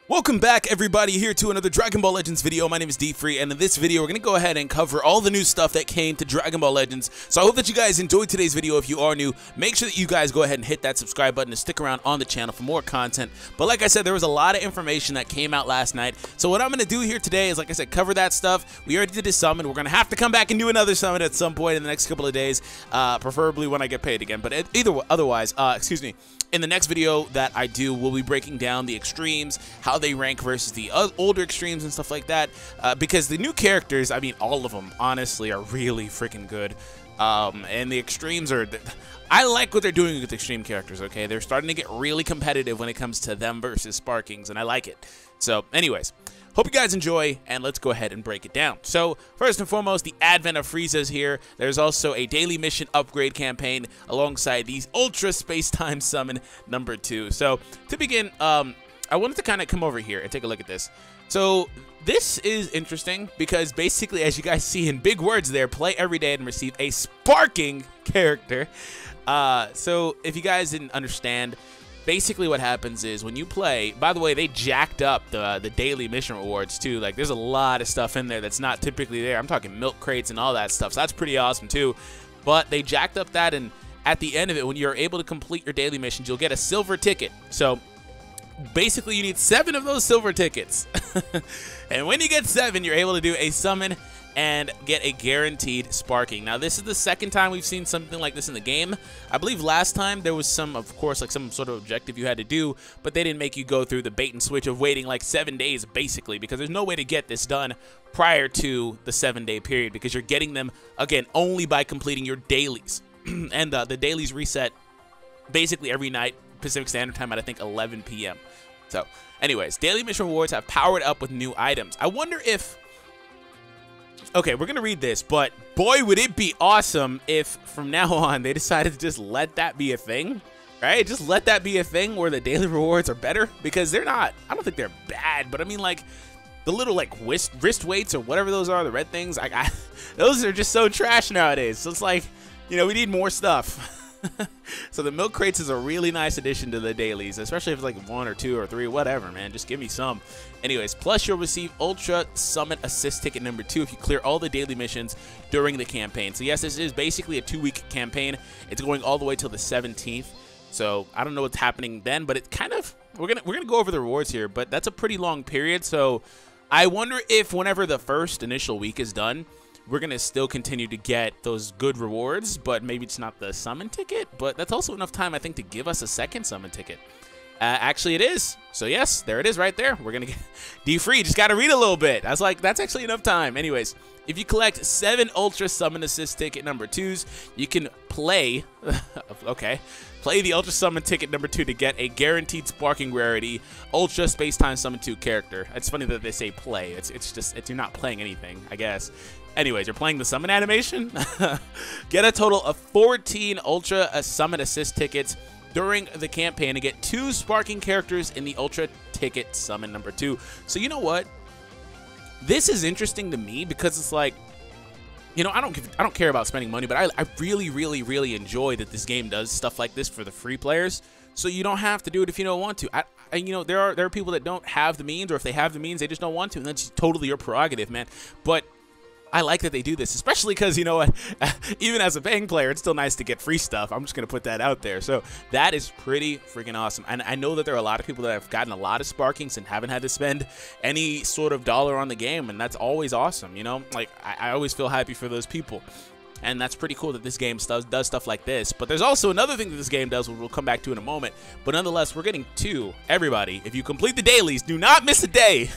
Welcome back, everybody, here to another Dragon Ball Legends video. My name is DFree, and in this video, we're going to go ahead and cover all the new stuff that came to Dragon Ball Legends. So I hope that you guys enjoyed today's video. If you are new, make sure that you guys go ahead and hit that subscribe button and stick around on the channel for more content. But like I said, there was a lot of information that came out last night. So what I'm going to do here today is, like I said, cover that stuff. We already did a summon. We're going to have to come back and do another summon at some point in the next couple of days, preferably when I get paid again. But otherwise, in the next video that I do, we'll be breaking down the extremes, how they rank versus the older extremes and stuff like that, because the new characters, I mean, all of them, honestly, are really freaking good. And the extremes are... I like what they're doing with extreme characters, okay? They're starting to get really competitive when it comes to them versus Sparkings, and I like it. So, anyways, hope you guys enjoy, and let's go ahead and break it down. So, first and foremost, the advent of Frieza's here. There's also a daily mission upgrade campaign alongside these Ultra Space-Time Summon number 2. So, to begin, I wanted to kind of come over here and take a look at this. So, this is interesting because basically, as you guys see in big words there, play every day and receive a Sparking character. So, if you guys didn't understand, basically what happens is when you play, by the way, they jacked up the daily mission rewards too. Like, there's a lot of stuff in there that's not typically there. I'm talking milk crates and all that stuff, so that's pretty awesome too. But they jacked up that, and at the end of it, when you're able to complete your daily missions, you'll get a silver ticket. So basically, you need 7 of those silver tickets. And when you get 7, you're able to do a summon and get a guaranteed Sparking. Now, this is the second time we've seen something like this in the game. I believe last time there was some, of course, like some sort of objective you had to do, but they didn't make you go through the bait and switch of waiting like 7 days, basically, because there's no way to get this done prior to the 7-day period, because you're getting them, again, only by completing your dailies. And the dailies reset basically every night, Pacific Standard Time at, I think, 11 p.m. So, anyways, daily mission rewards have powered up with new items. I wonder if... Okay, we're going to read this, but boy, would it be awesome if from now on they decided to just let that be a thing, right? Just let that be a thing where the daily rewards are better, because they're not. I don't think they're bad, but I mean, like, the little, like, wrist weights or whatever those are, the red things, those are just so trash nowadays. So it's like, you know, we need more stuff. So the milk crates is a really nice addition to the dailies, especially if it's like 1 or 2 or 3, whatever, man. Just give me some. Anyways, plus you'll receive Ultra Summon Assist Ticket number 2 if you clear all the daily missions during the campaign. So yes, this is basically a 2-week campaign. It's going all the way till the 17th. So I don't know what's happening then, but it kind of, we're gonna go over the rewards here, but that's a pretty long period. So I wonder if whenever the first initial week is done, we're going to still continue to get those good rewards, but maybe it's not the summon ticket, but that's also enough time, I think, to give us a second summon ticket. Actually, it is. So, yes, there it is right there. We're going to get DFree. Just got to read a little bit. I was like, that's actually enough time. Anyways, if you collect 7 Ultra Summon Assist Ticket number 2s, you can play, play the Ultra Summon Ticket number 2 to get a guaranteed Sparking rarity Ultra Space-Time Summon 2 character. It's funny that they say play. It's just you're not playing anything, I guess. Anyways, you're playing the summon animation. Get a total of 14 Ultra Summon Assist tickets during the campaign to get 2 Sparking characters in the Ultra Ticket Summon number 2. So you know what? This is interesting to me because it's like, you know, I don't care about spending money, but I really enjoy that this game does stuff like this for the free players. So you don't have to do it if you don't want to. You know, there are people that don't have the means, or if they have the means, they just don't want to, and that's totally your prerogative, man. But I like that they do this, especially because, you know what, even as a paying player, it's still nice to get free stuff. I'm just going to put that out there. So that is pretty freaking awesome. And I know that there are a lot of people that have gotten a lot of Sparkings and haven't had to spend any sort of dollar on the game, and that's always awesome, you know? Like, I always feel happy for those people. And that's pretty cool that this game does stuff like this. But there's also another thing that this game does, which we'll come back to in a moment. But nonetheless, we're getting to everybody. If you complete the dailies, do not miss a day.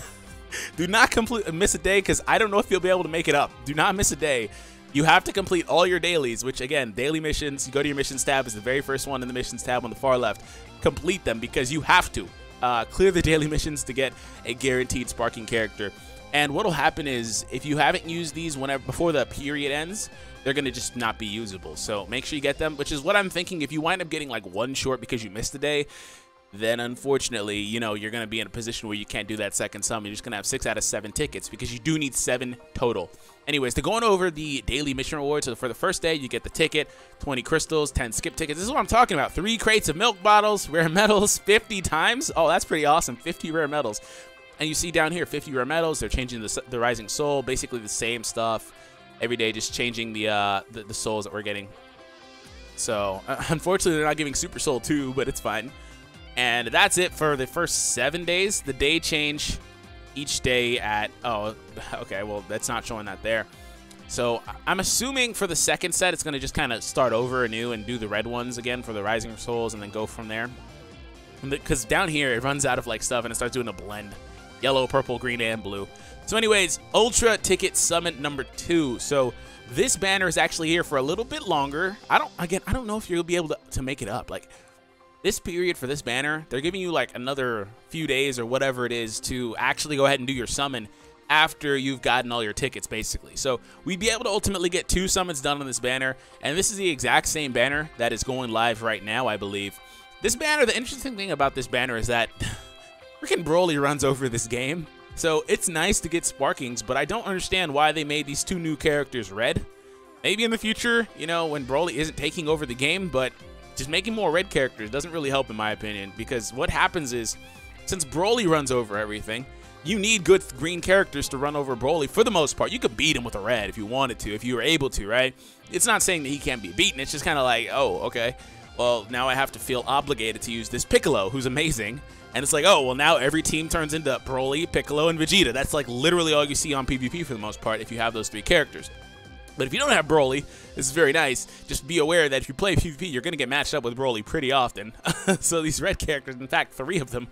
Do not miss a day, because I don't know if you'll be able to make it up. Do not miss a day. You have to complete all your dailies, which, again, daily missions, you go to your missions tab, is the very first one in the missions tab on the far left. Complete them, because you have to clear the daily missions to get a guaranteed Sparking character. And what will happen is, if you haven't used these before the period ends, they're going to just not be usable. So make sure you get them, which is what I'm thinking. If you wind up getting like 1 short because you missed a day, then unfortunately, you know, you're going to be in a position where you can't do that second summon. You're just going to have 6 out of 7 tickets because you do need 7 total. Anyways, to going over the daily mission rewards, so for the first day, you get the ticket, 20 crystals, 10 skip tickets. This is what I'm talking about. 3 crates of milk bottles, rare medals, 50 times. Oh, that's pretty awesome. 50 rare medals. And you see down here, 50 rare medals. They're changing the Rising Soul, basically the same stuff every day, just changing the souls that we're getting. So, unfortunately, they're not giving Super Soul 2, but it's fine. And that's it for the first 7 days. The day change each day at, oh, okay, well, that's not showing that there. So I'm assuming for the second set, it's going to just kind of start over anew and do the red ones again for the Rising Souls and then go from there. Because down here, it runs out of like stuff and it starts doing a blend. Yellow, purple, green, and blue. So anyways, Ultra Ticket Summit number 2. So this banner is actually here for a little bit longer. I don't know if you'll be able to make it up. Like, this period for this banner, they're giving you like another few days or whatever it is to actually go ahead and do your summon after you've gotten all your tickets, basically. So we'd be able to ultimately get 2 summons done on this banner, and this is the exact same banner that is going live right now, I believe. This banner, the interesting thing about this banner is that freaking Broly runs over this game. So it's nice to get Sparkings, but I don't understand why they made these 2 new characters red. Maybe in the future, you know, when Broly isn't taking over the game, but just making more red characters doesn't really help in my opinion, because what happens is, since Broly runs over everything, you need good green characters to run over Broly for the most part. You could beat him with a red if you wanted to, if you were able to, right? It's not saying that he can't be beaten. It's just kind of like, oh, okay, well, now I have to feel obligated to use this Piccolo, who's amazing. And it's like, oh, well, now every team turns into Broly, Piccolo, and Vegeta. That's like literally all you see on PvP for the most part if you have those 3 characters. But if you don't have Broly, this is very nice. Just be aware that if you play PvP, you're going to get matched up with Broly pretty often. So these red characters, in fact, 3 of them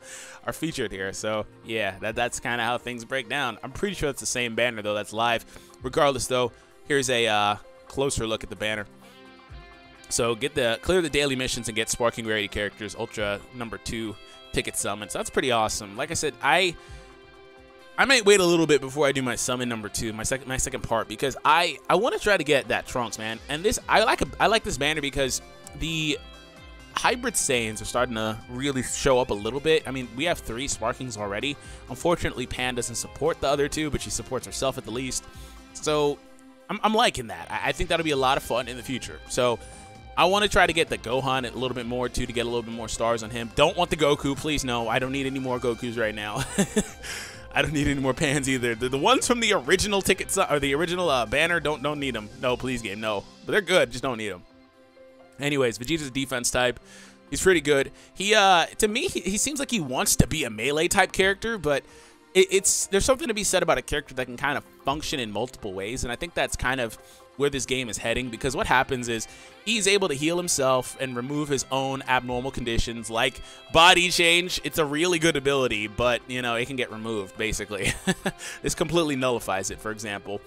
are featured here. So yeah, that's kind of how things break down. I'm pretty sure it's the same banner, though, that's live. Regardless, though, here's a closer look at the banner. So clear the daily missions and get Sparking Rarity characters, Ultra number 2 ticket summons. So that's pretty awesome. Like I said, I might wait a little bit before I do my summon number 2, my second part, because I want to try to get that Trunks, man. And this I like this banner because the hybrid Saiyans are starting to really show up a little bit. I mean, we have 3 Sparkings already. Unfortunately, Pan doesn't support the other 2, but she supports herself at the least. So I'm liking that. I think that'll be a lot of fun in the future. So I want to try to get the Gohan a little bit more, too, to get a little bit more stars on him. Don't want the Goku, please, no. I don't need any more Gokus right now. I don't need any more Pans either. The ones from the original tickets or the original banner, don't need them. No, please, game, no. But they're good, just don't need them. Anyways, Vegeta's a defense type. He's pretty good. He, to me, he seems like he wants to be a melee type character, but there's something to be said about a character that can kind of function in multiple ways, and I think that's kind of where this game is heading, because what happens is he's able to heal himself and remove his own abnormal conditions like body change. It's a really good ability, but you know, it can get removed basically. This completely nullifies it. For example,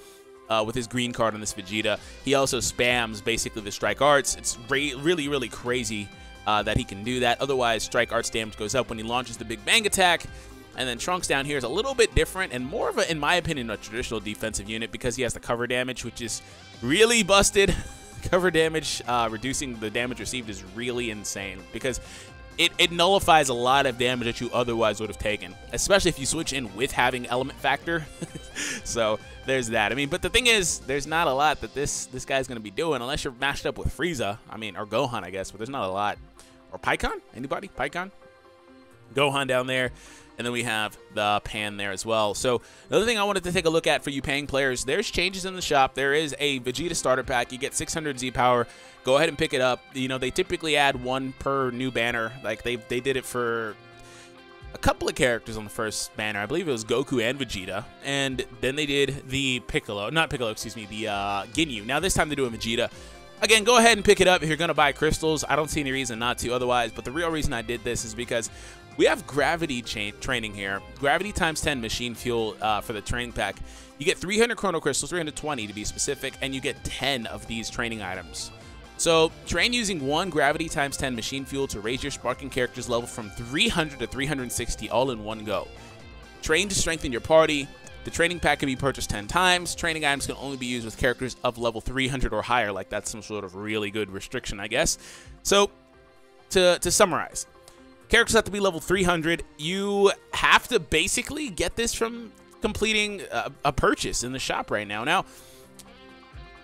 with his green card on this Vegeta, he also spams basically the strike arts. It's really crazy that he can do that. Otherwise, strike arts damage goes up when he launches the big bang attack. And then Trunks down here is a little bit different and more of a, in my opinion, a traditional defensive unit, because he has the cover damage, which is really busted. Cover damage, reducing the damage received, is really insane, because it nullifies a lot of damage that you otherwise would have taken, especially if you switch in with having element factor. So there's that. I mean, but the thing is, there's not a lot that this guy's going to be doing unless you're matched up with Frieza. I mean, or Gohan, I guess, but there's not a lot. Or Pikkon? Anybody? Pikkon? Gohan down there. And then we have the Pan there as well. So another thing I wanted to take a look at for you paying players, there's changes in the shop. There is a Vegeta starter pack. You get 600 Z power. Go ahead and pick it up. You know, they typically add 1 per new banner. Like they did it for a couple of characters on the first banner. I believe it was Goku and Vegeta. And then they did the Piccolo, not Piccolo, excuse me, the Ginyu. Now this time they're doing Vegeta. Again, go ahead and pick it up if you're going to buy crystals. I don't see any reason not to otherwise, but the real reason I did this is because we have gravity training here. Gravity times 10 machine fuel for the training pack. You get 300 chrono crystals, 320 to be specific, and you get 10 of these training items. So train using 1 gravity times 10 machine fuel to raise your Sparking character's level from 300 to 360 all in one go. Train to strengthen your party. The training pack can be purchased 10 times. Training items can only be used with characters of level 300 or higher. Like, that's some sort of really good restriction, I guess. So, to summarize, Characters have to be level 300. You have to basically get this from completing a purchase in the shop right now. Now,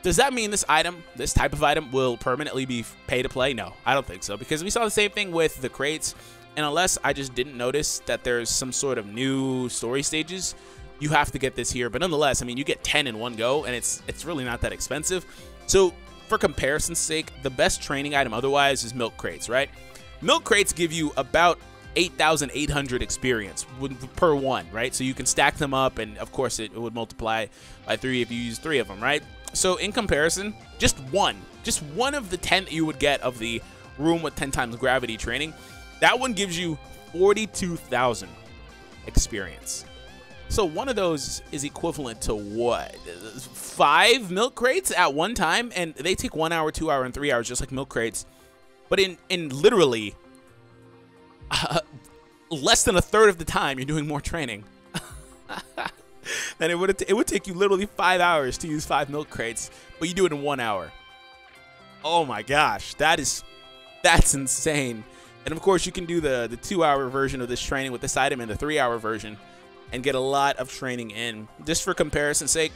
does that mean this item, this type of item, will permanently be pay to play? No, I don't think so, because we saw the same thing with the crates, and unless I just didn't notice that there's some sort of new story stages, you have to get this here. But nonetheless, I mean, you get 10 in one go, and it's really not that expensive. So for comparison's sake, the best training item otherwise is milk crates, right? Milk crates give you about 8,800 experience per one, right? So you can stack them up, and of course it would multiply by 3 if you use 3 of them, right? So in comparison, just one of the 10 that you would get of the room with 10 times gravity training, that one gives you 42,000 experience. So one of those is equivalent to what? 5 milk crates at one time, and they take 1 hour, 2 hour, and 3 hours, just like milk crates. But in literally less than a third of the time, you're doing more training. And it would take you literally 5 hours to use 5 milk crates, but you do it in 1 hour. Oh my gosh, that's insane. And of course, you can do the 2-hour version of this training with this item and the 3-hour version, and get a lot of training in. Just for comparison's sake,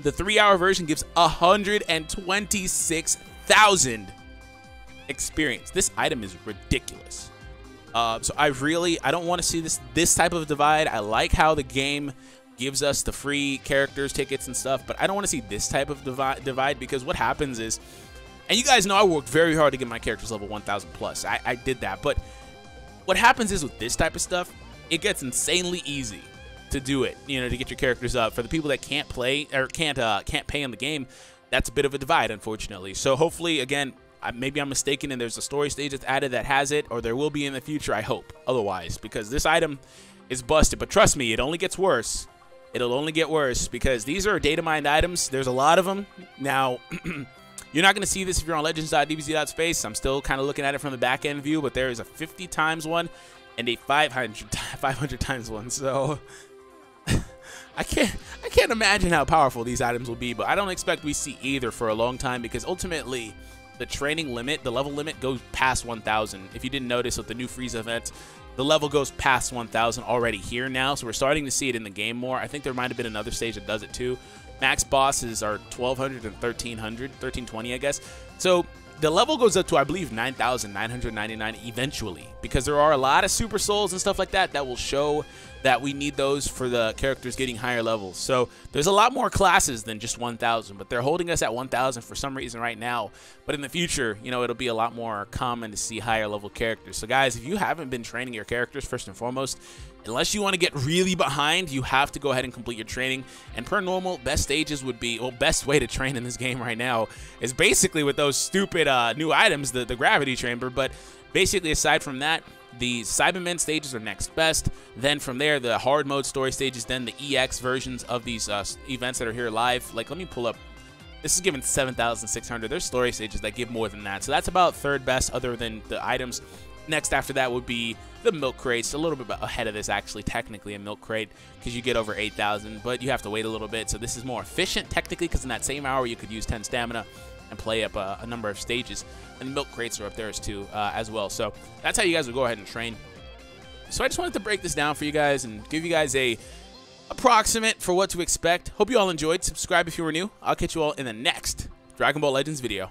the 3-hour version gives 126,000 experience. This item is ridiculous. So I don't want to see this type of divide. I like how the game gives us the free characters, tickets, and stuff, but I don't want to see this type of divide, because what happens is, and you guys know I worked very hard to get my characters level 1,000 plus. I did that, but what happens is with this type of stuff, it gets insanely easy to do it, you know, to get your characters up. For the people that can't play or can't pay in the game, that's a bit of a divide, unfortunately. So hopefully, again, maybe I'm mistaken and there's a story stage that's added that has it, or there will be in the future, I hope, otherwise, because this item is busted. But trust me, it only gets worse. It'll only get worse, because these are data mined items. There's a lot of them. Now, you're not going to see this if you're on legends.dbz.space. I'm still kind of looking at it from the back end view, but there is a 50 times one and a 500 times one. So I can't imagine how powerful these items will be, but I don't expect we see either for a long time, because ultimately the training limit, the level limit, goes past 1,000. If you didn't notice with the new Freeze event, the level goes past 1,000 already here now, so we're starting to see it in the game more. I think there might have been another stage that does it too. Max bosses are 1,200 and 1,300, 1,320, I guess. So the level goes up to, I believe, 9,999 eventually, because there are a lot of super souls and stuff like that that will show that we need those for the characters getting higher levels. So there's a lot more classes than just 1,000, but they're holding us at 1,000 for some reason right now. But in the future, you know, it'll be a lot more common to see higher level characters. So guys, if you haven't been training your characters, first and foremost, unless you want to get really behind, you have to go ahead and complete your training. And per normal, best stages would be, well, best way to train in this game right now is basically with those stupid new items, the gravity chamber. But basically, aside from that, the Cybermen stages are next best. Then from there, the hard mode story stages, then the EX versions of these events that are here live. Like, let me pull up. This is given 7,600. There's story stages that give more than that. So that's about third best other than the items. Next after that would be the milk crates, a little bit ahead of this, actually, technically, a milk crate, because you get over 8,000, but you have to wait a little bit. So this is more efficient, technically, because in that same hour, you could use 10 stamina and play up a number of stages. And the milk crates are up there too, as well. So that's how you guys would go ahead and train. So I just wanted to break this down for you guys and give you guys a approximate for what to expect. Hope you all enjoyed. Subscribe if you were new. I'll catch you all in the next Dragon Ball Legends video.